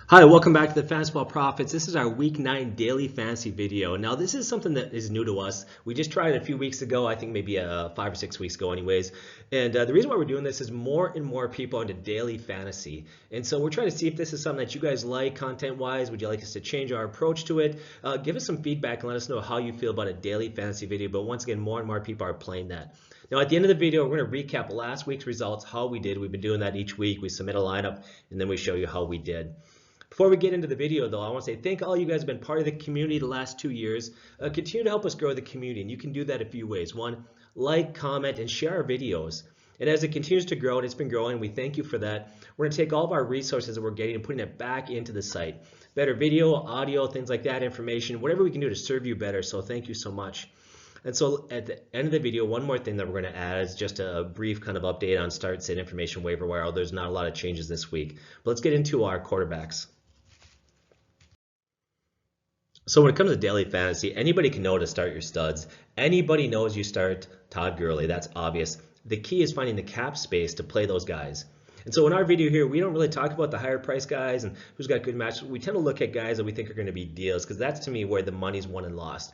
Hi, welcome back to the Fantasy Football Profits. This is our Week 9 daily fantasy video. Now, this is something that is new to us. We just tried it a few weeks ago, I think maybe 5 or 6 weeks ago anyways. And the reason why we're doing this is more and more people into daily fantasy. And so we're trying to see if this is something that you guys like content-wise. Would you like us to change our approach to it? Give us some feedback and let us know how you feel about a daily fantasy video. But once again, more and more people are playing that. Now, at the end of the video, we're going to recap last week's results, how we did. We've been doing that each week. We submit a lineup, and then we show you how we did. Before we get into the video, though, I want to say thank all you guys who have been part of the community the last 2 years. Continue to help us grow the community, and you can do that a few ways. One, like, comment, and share our videos. And as it continues to grow, and it's been growing, we thank you for that. We're going to take all of our resources that we're getting and putting it back into the site. Better video, audio, things like that, information, whatever we can do to serve you better. So thank you so much. And so at the end of the video, one more thing that we're going to add is just a brief kind of update on start sit information waiver wire. There's not a lot of changes this week. But let's get into our quarterbacks. So when it comes to daily fantasy, anybody can know to start your studs. Anybody knows you start Todd Gurley. That's obvious. The key is finding the cap space to play those guys. And so in our video here, we don't really talk about the higher price guys and who's got good matches. We tend to look at guys that we think are going to be deals because that's to me where the money's won and lost.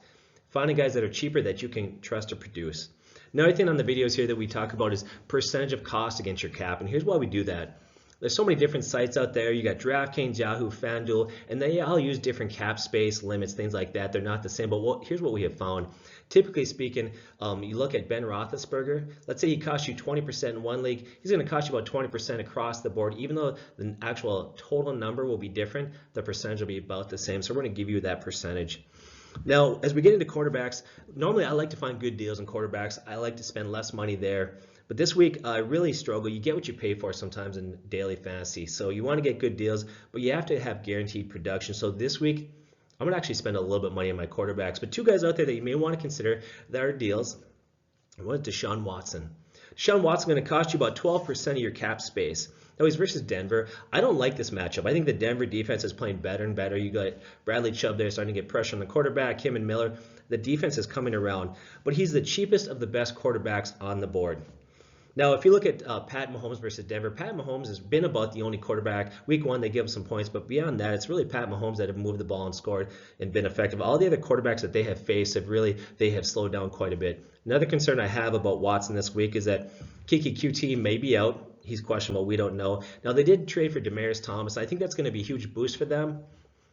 Finding guys that are cheaper that you can trust to produce. Another thing on the videos here that we talk about is percentage of cost against your cap. And here's why we do that. There's so many different sites out there. You got DraftKings, Yahoo, FanDuel, and they all use different cap space limits, things like that. They're not the same, but here's what we have found. Typically speaking, you look at Ben Roethlisberger. Let's say he costs you 20% in one league. He's going to cost you about 20% across the board. Even though the actual total number will be different, the percentage will be about the same. So we're going to give you that percentage. Now, as we get into quarterbacks, normally I like to find good deals in quarterbacks. I like to spend less money there. But this week, I really struggle. You get what you pay for sometimes in daily fantasy. So you want to get good deals, but you have to have guaranteed production. So this week, I'm going to actually spend a little bit of money on my quarterbacks. But two guys out there that you may want to consider that are deals. One is Deshaun Watson. Deshaun Watson is going to cost you about 12% of your cap space. Now he's versus Denver. I don't like this matchup. I think the Denver defense is playing better and better. You got Bradley Chubb there starting to get pressure on the quarterback, him and Miller. The defense is coming around. But he's the cheapest of the best quarterbacks on the board. Now, if you look at Pat Mahomes versus Denver, Pat Mahomes has been about the only quarterback. Week 1, they give him some points, but beyond that, it's really Pat Mahomes that have moved the ball and scored and been effective. All the other quarterbacks that they have faced they have slowed down quite a bit. Another concern I have about Watson this week is that Kiki QT may be out. He's questionable. We don't know. Now, they did trade for Demaryius Thomas. I think that's going to be a huge boost for them.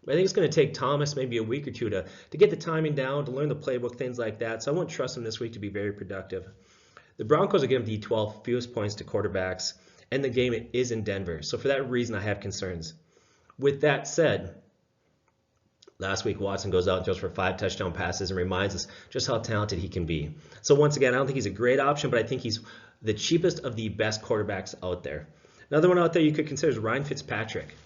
I think it's going to take Thomas maybe a week or two to get the timing down, to learn the playbook, things like that. So I won't trust him this week to be very productive. The Broncos are giving the 12 fewest points to quarterbacks, and the game is in Denver. So for that reason, I have concerns. With that said, last week Watson goes out and throws for 5 touchdown passes and reminds us just how talented he can be. So once again, I don't think he's a great option, but I think he's the cheapest of the best quarterbacks out there. Another one out there you could consider is Ryan Fitzpatrick.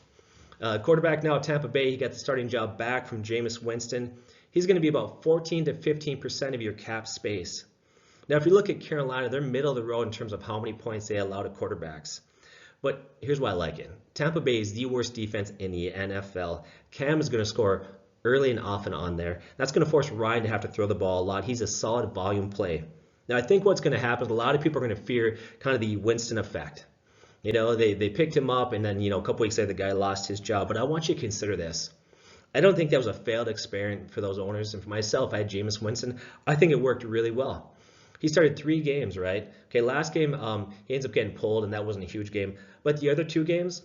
Quarterback now at Tampa Bay. He got the starting job back from Jameis Winston. He's going to be about 14 to 15% of your cap space. Now, if you look at Carolina, they're middle of the road in terms of how many points they allow to quarterbacks. But here's why I like it. Tampa Bay is the worst defense in the NFL. Cam is going to score early and often on there. That's going to force Ryan to have to throw the ball a lot. He's a solid volume play. Now, I think what's going to happen is a lot of people are going to fear kind of the Winston effect. You know, they picked him up, and then, a couple weeks later, the guy lost his job. But I want you to consider this. I don't think that was a failed experiment for those owners. And for myself, I had Jameis Winston. I think it worked really well. He started 3 games, right? Okay, last game, he ends up getting pulled, and that wasn't a huge game. But the other 2 games,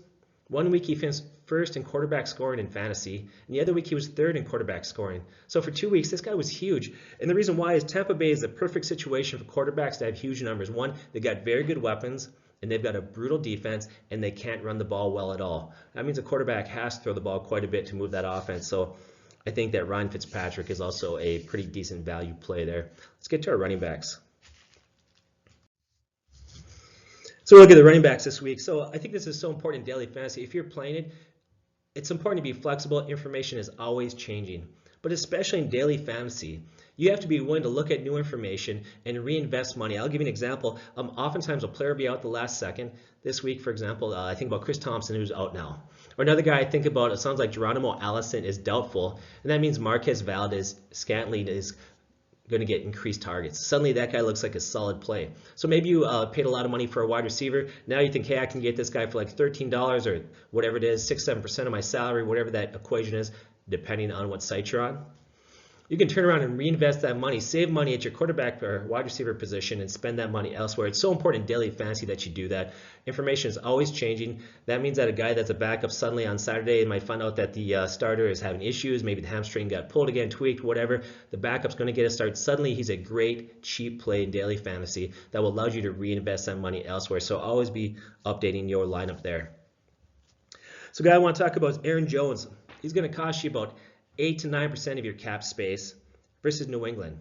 one week he finished first in quarterback scoring in fantasy, and the other week he was 3rd in quarterback scoring. So for 2 weeks, this guy was huge. And the reason why is Tampa Bay is the perfect situation for quarterbacks to have huge numbers. One, they got very good weapons, and they've got a brutal defense, and they can't run the ball well at all. That means a quarterback has to throw the ball quite a bit to move that offense. So I think that Ryan Fitzpatrick is also a pretty decent value play there. Let's get to our running backs. So we'll look at the running backs this week. So I think this is so important in daily fantasy. If you're playing it, it's important to be flexible. Information is always changing. But especially in daily fantasy, you have to be willing to look at new information and reinvest money. I'll give you an example. Oftentimes a player will be out the last second. This week, for example, I think about Chris Thompson, who's out now. Or another guy I think about, it sounds like Geronimo Allison is doubtful. And that means Marquez Valdez-Scantling is going to get increased targets. Suddenly that guy looks like a solid play. So maybe you paid a lot of money for a wide receiver. Now you think, hey, I can get this guy for like $13 or whatever it is, 6-7% of my salary, whatever that equation is, depending on what site you're on. You can turn around and reinvest that money, save money at your quarterback or wide receiver position and spend that money elsewhere. It's so important in daily fantasy that you do that. Information is always changing. That means that a guy that's a backup suddenly on Saturday might find out that the starter is having issues. Maybe the hamstring got pulled again, tweaked, whatever. The backup's going to get a start. Suddenly he's a great, cheap play in daily fantasy that will allow you to reinvest that money elsewhere. So always be updating your lineup there. So guy I want to talk about is Aaron Jones. He's going to cost you about 8 to 9% of your cap space versus New England.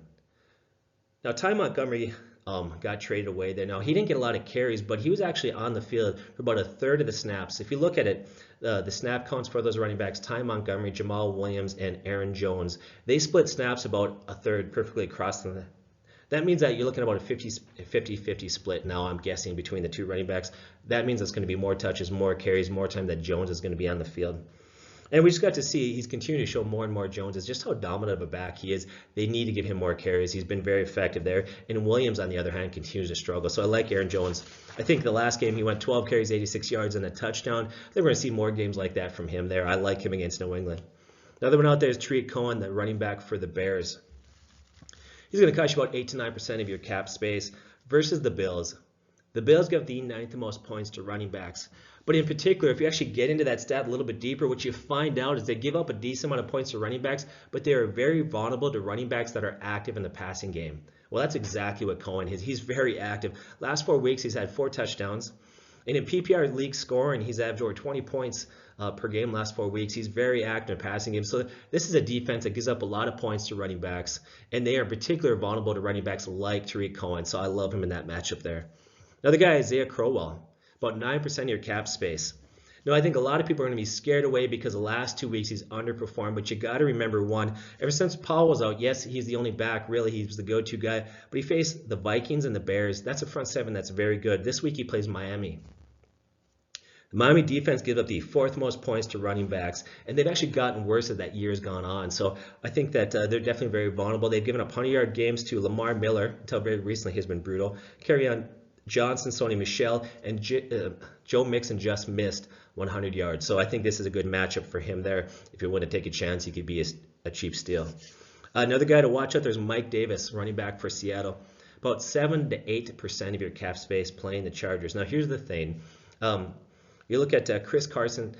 Now, Ty Montgomery got traded away there. Now, he didn't get a lot of carries, but he was actually on the field for about a third of the snaps. If you look at it, the snap counts for those running backs, Ty Montgomery, Jamal Williams, and Aaron Jones, they split snaps about a third perfectly across them. That means that you're looking at about a 50-50 split now, I'm guessing, between the two running backs. That means it's going to be more touches, more carries, more time that Jones is going to be on the field. And we just got to see he's continuing to show more and more Jones is just how dominant of a back he is. They need to give him more carries. He's been very effective there. And Williams, on the other hand, continues to struggle. So I like Aaron Jones. I think the last game he went 12 carries, 86 yards, and a touchdown. They're going to see more games like that from him there. I like him against New England. Another one out there is Tariq Cohen, the running back for the Bears. He's going to cost you about 8 to 9% of your cap space versus the Bills. The Bills give the 9th most points to running backs. But in particular, if you actually get into that stat a little bit deeper, what you find out is they give up a decent amount of points to running backs, but they are very vulnerable to running backs that are active in the passing game. Well, that's exactly what Cohen is. He's very active. Last 4 weeks, he's had 4 touchdowns. And in PPR league scoring, he's averaged over 20 points per game last 4 weeks. He's very active in passing game. So this is a defense that gives up a lot of points to running backs, and they are particularly vulnerable to running backs like Tariq Cohen. So I love him in that matchup there. Another guy, Isaiah Crowell. About 9% of your cap space. Now, I think a lot of people are going to be scared away because the last 2 weeks he's underperformed, but you got to remember one, ever since Paul was out, yes, he's the only back, really, he was the go-to guy, but he faced the Vikings and the Bears. That's a front seven that's very good. This week he plays Miami. The Miami defense gives up the 4th most points to running backs, and they've actually gotten worse as that year's gone on. So I think that they're definitely very vulnerable. They've given up 100-yard games to Lamar Miller, until very recently he's been brutal. Kerryon Johnson, Sony Michel, and Joe Mixon just missed 100 yards. So I think this is a good matchup for him there. If you want to take a chance, he could be a cheap steal. Another guy to watch out there is Mike Davis, running back for Seattle. About 7 to 8% of your cap space playing the Chargers. Now here's the thing. You look at Chris Carson,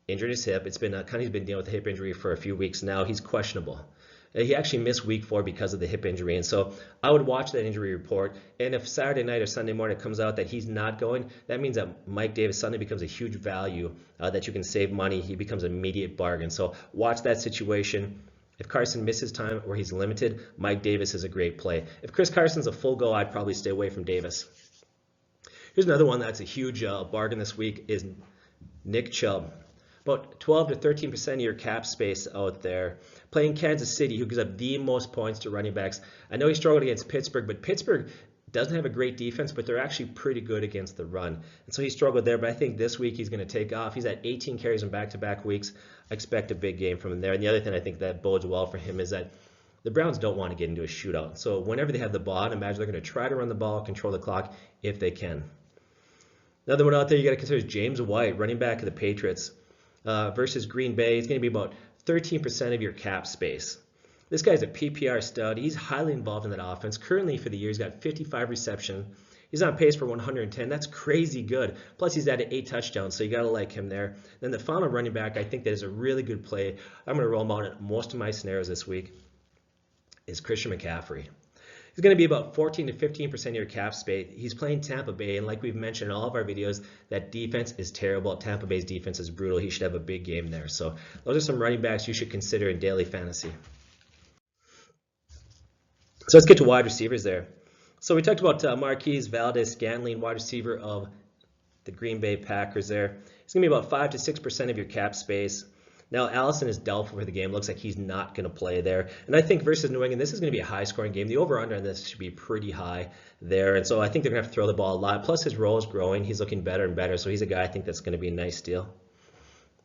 injured his hip. It's been he's been dealing with a hip injury for a few weeks now. He's questionable. He actually missed week 4 because of the hip injury. And so I would watch that injury report. And if Saturday night or Sunday morning it comes out that he's not going, that means that Mike Davis suddenly becomes a huge value that you can save money. He becomes an immediate bargain. So watch that situation. If Carson misses time or he's limited, Mike Davis is a great play. If Chris Carson's a full go, I'd probably stay away from Davis. Here's another one that's a huge bargain this week is Nick Chubb. About 12 to 13% of your cap space out there. Playing Kansas City, who gives up the most points to running backs. I know he struggled against Pittsburgh, but Pittsburgh doesn't have a great defense, but they're actually pretty good against the run. And so he struggled there, but I think this week he's going to take off. He's at 18 carries in back-to-back weeks. I expect a big game from him there. And the other thing I think that bodes well for him is that the Browns don't want to get into a shootout. So whenever they have the ball, I'd imagine they're going to try to run the ball, control the clock if they can. Another one out there you got to consider is James White, running back of the Patriots. Versus Green Bay. He's going to be about 13% of your cap space. This guy's a PPR stud. He's highly involved in that offense. Currently for the year, he's got 55 receptions. He's on pace for 110. That's crazy good. Plus, he's added 8 touchdowns, so you got to like him there. Then the final running back, I think that is a really good play. I'm going to roll him out in most of my scenarios this week, is Christian McCaffrey. He's going to be about 14 to 15% of your cap space. He's playing Tampa Bay, and like we've mentioned in all of our videos, that defense is terrible. Tampa Bay's defense is brutal. He should have a big game there. So those are some running backs you should consider in daily fantasy. So let's get to wide receivers there. So we talked about Marquez Valdes-Scantling, wide receiver of the Green Bay Packers there. He's going to be about 5 to 6% of your cap space. Now, Allison is doubtful for the game. Looks like he's not going to play there. And I think versus New England, this is going to be a high-scoring game. The over-under on this should be pretty high there. And so I think they're going to have to throw the ball a lot. Plus, his role is growing. He's looking better and better. So he's a guy I think that's going to be a nice steal.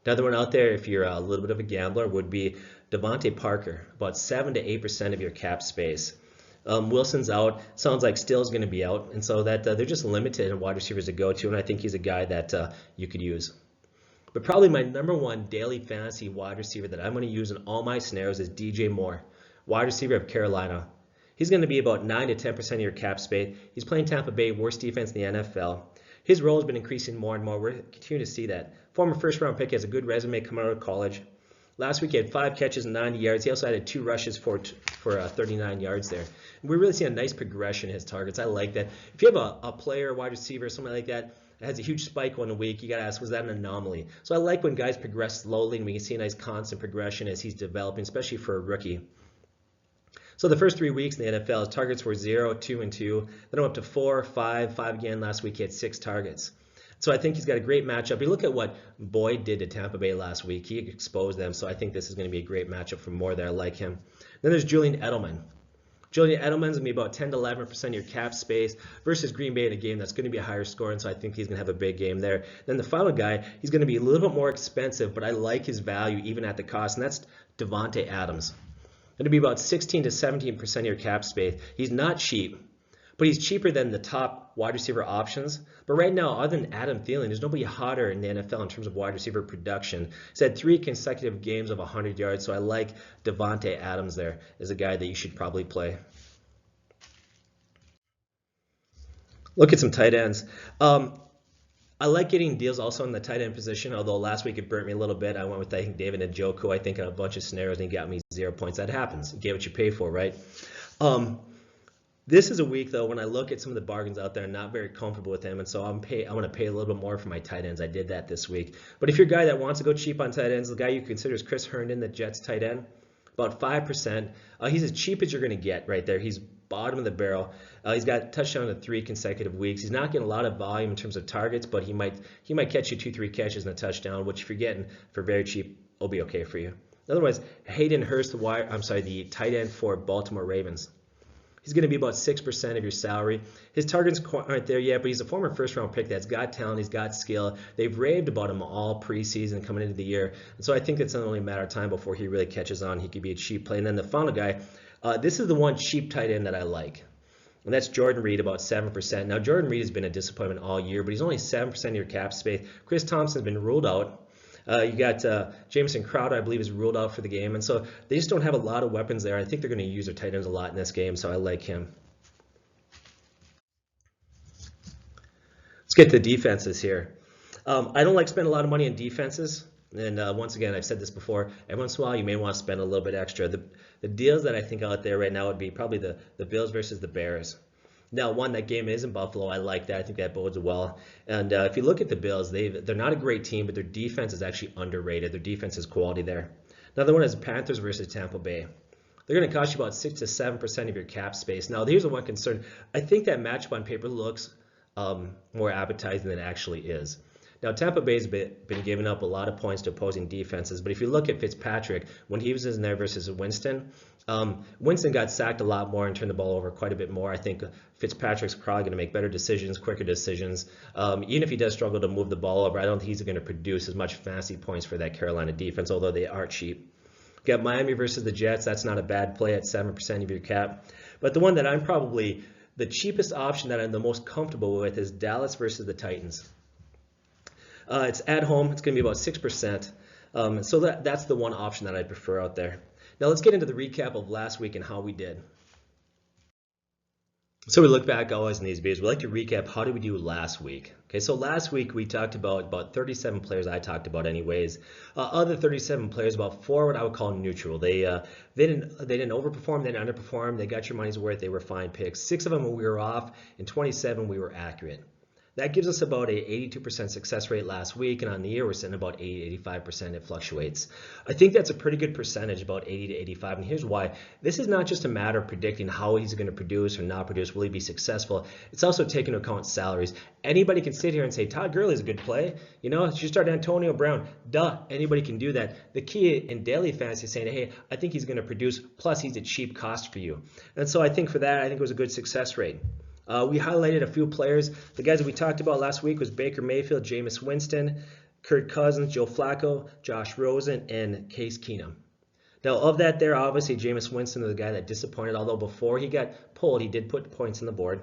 Another one out there, if you're a little bit of a gambler, would be Devontae Parker, about 7 to 8% of your cap space. Wilson's out. Sounds like Still's going to be out, and so that they're just limited in wide receivers to go to, and I think he's a guy that you could use. But probably my #1 daily fantasy wide receiver that I'm going to use in all my scenarios is DJ Moore, wide receiver of Carolina. He's going to be about 9 to 10% of your cap space. He's playing Tampa Bay, worst defense in the NFL. His role has been increasing more and more. We're continuing to see that. Former first-round pick, has a good resume coming out of college. Last week he had 5 catches and 90 yards. He also had 2 rushes for 39 yards there. And we're really seeing a nice progression in his targets. I like that. If you have a player, wide receiver, something like that has a huge spike one week, you got to ask, was that an anomaly? So I like when guys progress slowly and we can see a nice constant progression as he's developing, especially for a rookie. So the first 3 weeks in the NFL, his targets were 0, 2, and 2. Then up to 4, 5 again. Last week he had 6 targets. So I think he's got a great matchup. You look at what Boyd did to Tampa Bay last week. He exposed them, so I think this is going to be a great matchup for Moore there. I like him. Then there's Julian Edelman. Julian Edelman's going to be about 10 to 11% of your cap space versus Green Bay in a game that's going to be a higher score, and so I think he's going to have a big game there. Then the final guy, he's going to be a little bit more expensive, but I like his value even at the cost, and that's Davante Adams. Going to be about 16 to 17% of your cap space. He's not cheap, but he's cheaper than the top wide receiver options. But right now, other than Adam Thielen, there's nobody hotter in the NFL in terms of wide receiver production. He's had 3 consecutive games of 100 yards, so I like Davante Adams there as a guy that you should probably play. Look at some tight ends. I like getting deals also in the tight end position, although last week it burnt me a little bit. I went with, I think, David Njoku, I think, in a bunch of scenarios, and he got me 0 points. That happens. You get what you pay for, right? This is a week, though, when I look at some of the bargains out there, I'm not very comfortable with them, and so I want to pay a little bit more for my tight ends. I did that this week. But if you're a guy that wants to go cheap on tight ends, the guy you consider is Chris Herndon, the Jets tight end, about 5%. He's as cheap as you're going to get right there. He's bottom of the barrel. He's got touchdown in 3 consecutive weeks. He's not getting a lot of volume in terms of targets, but he might catch you 2-3 catches and a touchdown, which if you're getting for very cheap, will be okay for you. Otherwise, Hayden Hurst, the tight end for Baltimore Ravens. He's going to be about 6% of your salary. His targets aren't there yet, but he's a former first-round pick that's got talent, he's got skill. They've raved about him all preseason coming into the year. And so I think it's only a matter of time before he really catches on. He could be a cheap play. And then the final guy, this is the one cheap tight end that I like. And that's Jordan Reed, about 7%. Now, Jordan Reed has been a disappointment all year, but he's only 7% of your cap space. Chris Thompson's been ruled out. You got Jamison Crowder, I believe, is ruled out for the game. And so they just don't have a lot of weapons there. I think they're going to use their tight ends a lot in this game, so I like him. Let's get to defenses here. I don't like spending a lot of money on defenses. And once again, I've said this before, every once in a while you may want to spend a little bit extra. The deals that I think out there right now would be probably the Bills versus the Bears. Now, that game is in Buffalo. I like that. I think that bodes well. And if you look at the Bills, they're not a great team, but their defense is actually underrated. Their defense is quality there. Another one is Panthers versus Tampa Bay. They're going to cost you about 6 to 7% of your cap space. Now, here's the one concern. I think that matchup on paper looks more appetizing than it actually is. Now, Tampa Bay's been giving up a lot of points to opposing defenses, but if you look at Fitzpatrick, when he was in there versus Winston, Winston got sacked a lot more and turned the ball over quite a bit more. I think Fitzpatrick's probably going to make better decisions, quicker decisions. Even if he does struggle to move the ball over, I don't think he's going to produce as much fantasy points for that Carolina defense, although they are cheap. You got Miami versus the Jets. That's not a bad play at 7% of your cap. But the one that I'm probably the cheapest option that I'm the most comfortable with is Dallas versus the Titans. It's at home. It's going to be about 6%. So that's the one option that I prefer out there. Now let's get into the recap of last week and how we did. So we look back always in these videos. We like to recap how did we do last week. Okay, so last week we talked about 37 players. I talked about anyways. Other 37 players, about 4 what I would call neutral. They didn't overperform, they didn't underperform. They got your money's worth. They were fine picks. 6 of them we were off, and 27 we were accurate. That gives us about an 82% success rate last week, and on the year we're sitting about 80-85%. It fluctuates. I think that's a pretty good percentage, about 80 to 85, and here's why. This is not just a matter of predicting how he's going to produce or not produce. Will he be successful? It's also taking into account salaries. Anybody can sit here and say, Todd Gurley is a good play. You know, you start Antonio Brown. Duh, anybody can do that. The key in daily fantasy is saying, hey, I think he's going to produce, plus he's a cheap cost for you. And so I think for that, I think it was a good success rate. We highlighted a few players. The guys that we talked about last week was Baker Mayfield, Jameis Winston, Kirk Cousins, Joe Flacco, Josh Rosen, and Case Keenum. Now, of that there, obviously, Jameis Winston is the guy that disappointed, although before he got pulled, he did put points on the board.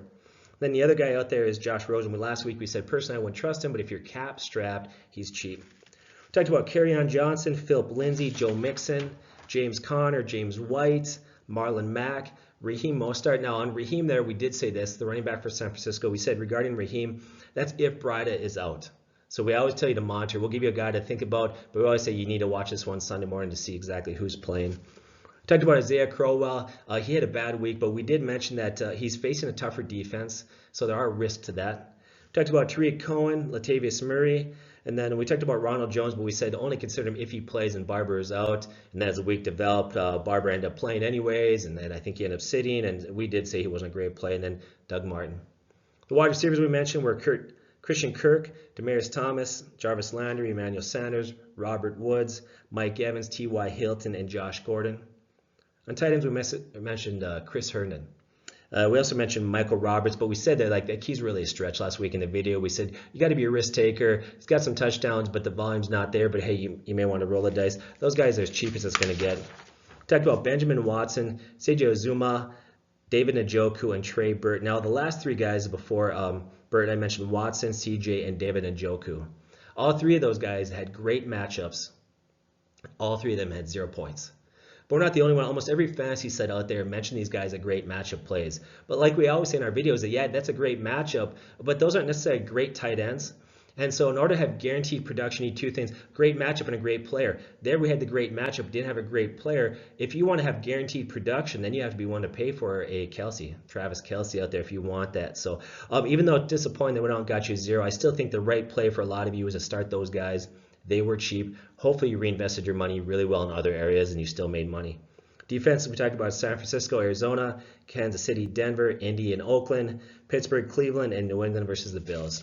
Then the other guy out there is Josh Rosen. Last week we said, personally, I wouldn't trust him, but if you're cap strapped, he's cheap. We talked about Kerryon Johnson, Philip Lindsay, Joe Mixon, James Conner, James White, Marlon Mack, Raheem Mostert. Now, on Raheem there, we did say this, the running back for San Francisco. We said regarding Raheem, that's if Breida is out. So we always tell you to monitor. We'll give you a guy to think about, but we always say you need to watch this one Sunday morning to see exactly who's playing. We talked about Isaiah Crowell. He had a bad week, but we did mention that he's facing a tougher defense, so there are risks to that. We talked about Tariq Cohen, Latavius Murray, and then we talked about Ronald Jones, but we said only consider him if he plays and Barber is out. And then as the week developed, Barber ended up playing anyways, and then I think he ended up sitting, and we did say he wasn't a great play, and then Doug Martin. The wide receivers we mentioned were Christian Kirk, Demaryius Thomas, Jarvis Landry, Emmanuel Sanders, Robert Woods, Mike Evans, T.Y. Hilton, and Josh Gordon. On tight ends, we mentioned Chris Herndon. We also mentioned Michael Roberts, but we said that he's really a stretch last week in the video. We said you got to be a risk taker. He's got some touchdowns, but the volume's not there. But hey, you may want to roll the dice. Those guys are as cheap as it's going to get. We talked about Benjamin Watson, Seiji Uzuma, David Njoku, and Trey Burt. Now, the last three guys before Burt, I mentioned Watson, CJ, and David Njoku. All three of those guys had great matchups. All three of them had 0 points. But we're not the only one. Almost every fantasy site out there mentioned these guys as great matchup plays. But like we always say in our videos, that yeah, that's a great matchup, but those aren't necessarily great tight ends. And so in order to have guaranteed production, you need two things: great matchup and a great player. There we had the great matchup, didn't have a great player. If you want to have guaranteed production, then you have to be one to pay for a Travis Kelce out there if you want that. So even though it's disappointing that we don't got you 0, I still think the right play for a lot of you is to start those guys. They were cheap. Hopefully you reinvested your money really well in other areas and you still made money. Defense, we talked about San Francisco, Arizona, Kansas City, Denver, Indy, and Oakland, Pittsburgh, Cleveland, and New England versus the Bills.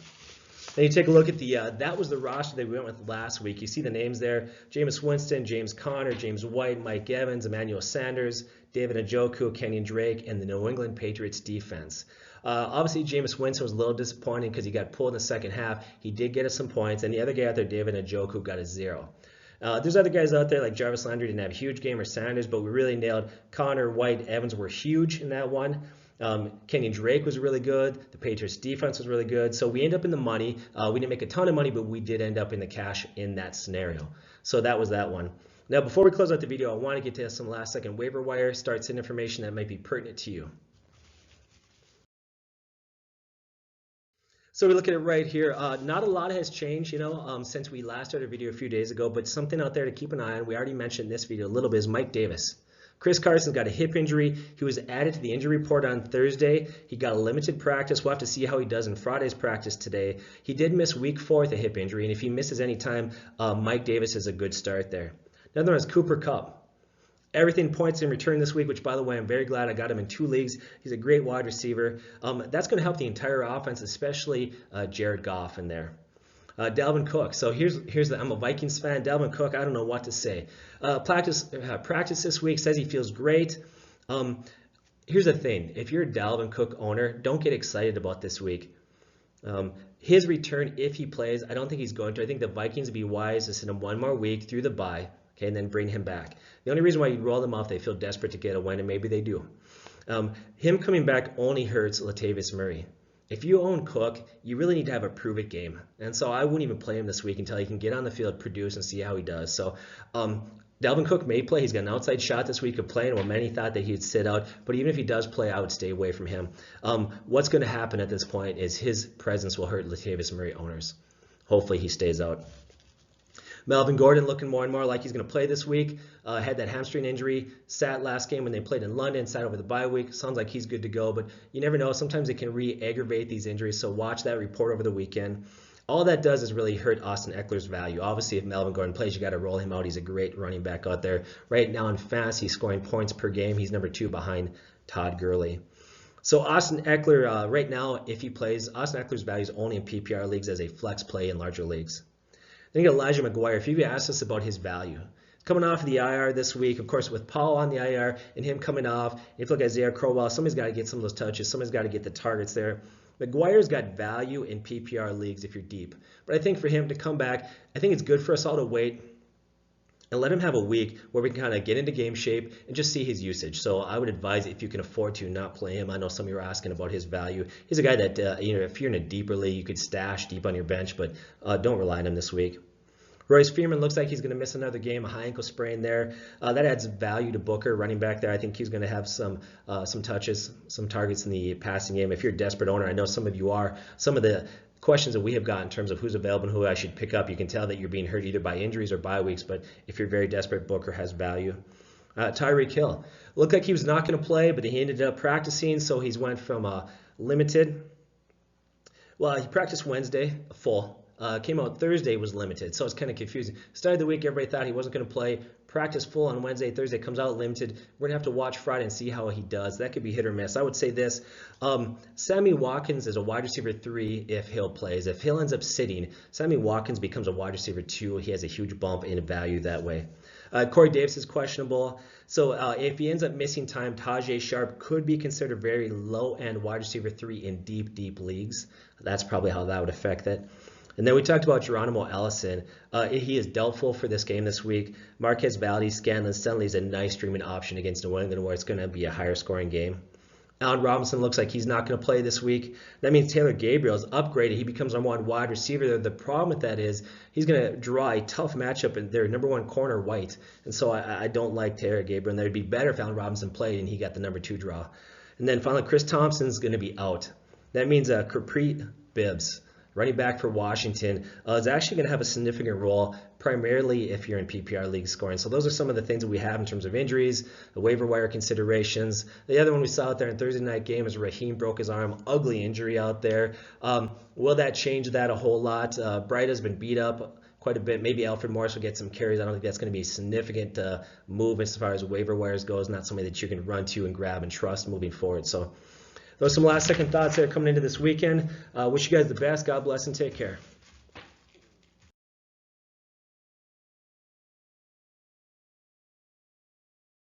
Then you take a look at that was the roster that we went with last week. You see the names there: Jameis Winston, James Conner, James White, Mike Evans, Emmanuel Sanders, David Njoku, Kenyon Drake, and the New England Patriots defense. Obviously, Jameis Winston was a little disappointing because he got pulled in the second half. He did get us some points, and the other guy out there, David Njoku, got a 0. There's other guys out there like Jarvis Landry didn't have a huge game, or Sanders, but we really nailed Connor, White, Evans were huge in that one. Kenyon Drake was really good. The Patriots defense was really good. So we end up in the money. We didn't make a ton of money, but we did end up in the cash in that scenario. So that was that one. Now, before we close out the video, I want to get to some last second waiver wire starts and information that might be pertinent to you. So we look at it right here. Not a lot has changed, since we last started a video a few days ago, but something out there to keep an eye on. We already mentioned in this video a little bit is Mike Davis. Chris Carson's got a hip injury. He was added to the injury report on Thursday. He got a limited practice. We'll have to see how he does in Friday's practice today. He did miss week 4 with a hip injury, and if he misses any time, Mike Davis is a good start there. Another one is Cooper Kupp. Everything points in return this week, which, by the way, I'm very glad I got him in 2 leagues. He's a great wide receiver. That's going to help the entire offense, especially Jared Goff in there. Dalvin Cook. So I'm a Vikings fan. Dalvin Cook, I don't know what to say. Practice this week, says he feels great. Here's the thing. If you're a Dalvin Cook owner, don't get excited about this week. His return, if he plays, I don't think he's going to. I think the Vikings would be wise to send him 1 more week through the bye, okay, and then bring him back. The only reason why you'd roll them off, they feel desperate to get a win, and maybe they do. Him coming back only hurts Latavius Murray. If you own Cook, you really need to have a prove-it game. And so I wouldn't even play him this week until he can get on the field, produce, and see how he does. So Dalvin Cook may play. He's got an outside shot this week of playing. Well, many thought that he'd sit out. But even if he does play, I would stay away from him. What's going to happen at this point is his presence will hurt Latavius Murray owners. Hopefully he stays out. Melvin Gordon looking more and more like he's going to play this week. Had that hamstring injury, sat last game when they played in London, sat over the bye week. Sounds like he's good to go, but you never know. Sometimes it can re-aggravate these injuries, so watch that report over the weekend. All that does is really hurt Austin Eckler's value. Obviously, if Melvin Gordon plays, you got to roll him out. He's a great running back out there. Right now in fantasy, he's scoring points per game. He's number 2 behind Todd Gurley. So Austin Eckler, right now, if he plays, Austin Eckler's value is only in PPR leagues as a flex play in larger leagues. Then you got Elijah McGuire. If you asked us about his value, coming off of the IR this week, of course, with Paul on the IR and him coming off, if you look at Isaiah Crowell, somebody's got to get some of those touches. Somebody's got to get the targets there. McGuire's got value in PPR leagues if you're deep. But I think for him to come back, I think it's good for us all to wait. and let him have a week where we can kind of get into game shape and just see his usage. So I would advise, if you can afford to, not play him. I know some of you are asking about his value. He's a guy that, if you're in a deeper league, you could stash deep on your bench, but don't rely on him this week. Royce Freeman looks like he's going to miss another game, a high ankle sprain there. That adds value to Booker, running back there. I think he's going to have some touches, some targets in the passing game. If you're a desperate owner, I know some of you are. Some of the questions that we have got in terms of who's available and who I should pick up, you can tell that you're being hurt either by injuries or bye weeks, but if you're very desperate, Booker has value. Tyreek Hill. Looked like he was not going to play, but he ended up practicing, so he's went from limited. Well, he practiced Wednesday, full. Came out Thursday, was limited, so it's kind of confusing. Started the week, everybody thought he wasn't going to play. Practice full on Wednesday, Thursday comes out limited. We're going to have to watch Friday and see how he does. That could be hit or miss. I would say this, Sammy Watkins is a wide receiver 3 if Hill plays. If Hill ends up sitting, Sammy Watkins becomes a wide receiver 2. He has a huge bump in value that way. Corey Davis is questionable. So if he ends up missing time, Tajay Sharp could be considered very low-end wide receiver 3 in deep leagues. That's probably how that would affect it. And then we talked about Geronimo Allison. He is doubtful for this game this week. Marquez Valdez, Scanlon, Stanley is a nice streaming option against New England where it's going to be a higher scoring game. Allen Robinson looks like he's not going to play this week. That means Taylor Gabriel is upgraded. He becomes our one wide receiver. The problem with that is he's going to draw a tough matchup in their number 1 corner, White. And so I don't like Taylor Gabriel. And it would be better if Allen Robinson played and he got the number 2 draw. And then finally, Chris Thompson's going to be out. That means Capreet Bibbs, running back for Washington, is actually going to have a significant role, primarily if you're in PPR league scoring. So those are some of the things that we have in terms of injuries, the waiver wire considerations. The other one we saw out there in Thursday night game is Raheem broke his arm, ugly injury out there. Will that change that a whole lot? Bright has been beat up quite a bit. Maybe Alfred Morris will get some carries. I don't think that's going to be a significant move as far as waiver wires goes, not somebody that you can run to and grab and trust moving forward. So those are some last second thoughts there coming into this weekend. Wish you guys the best. God bless and take care.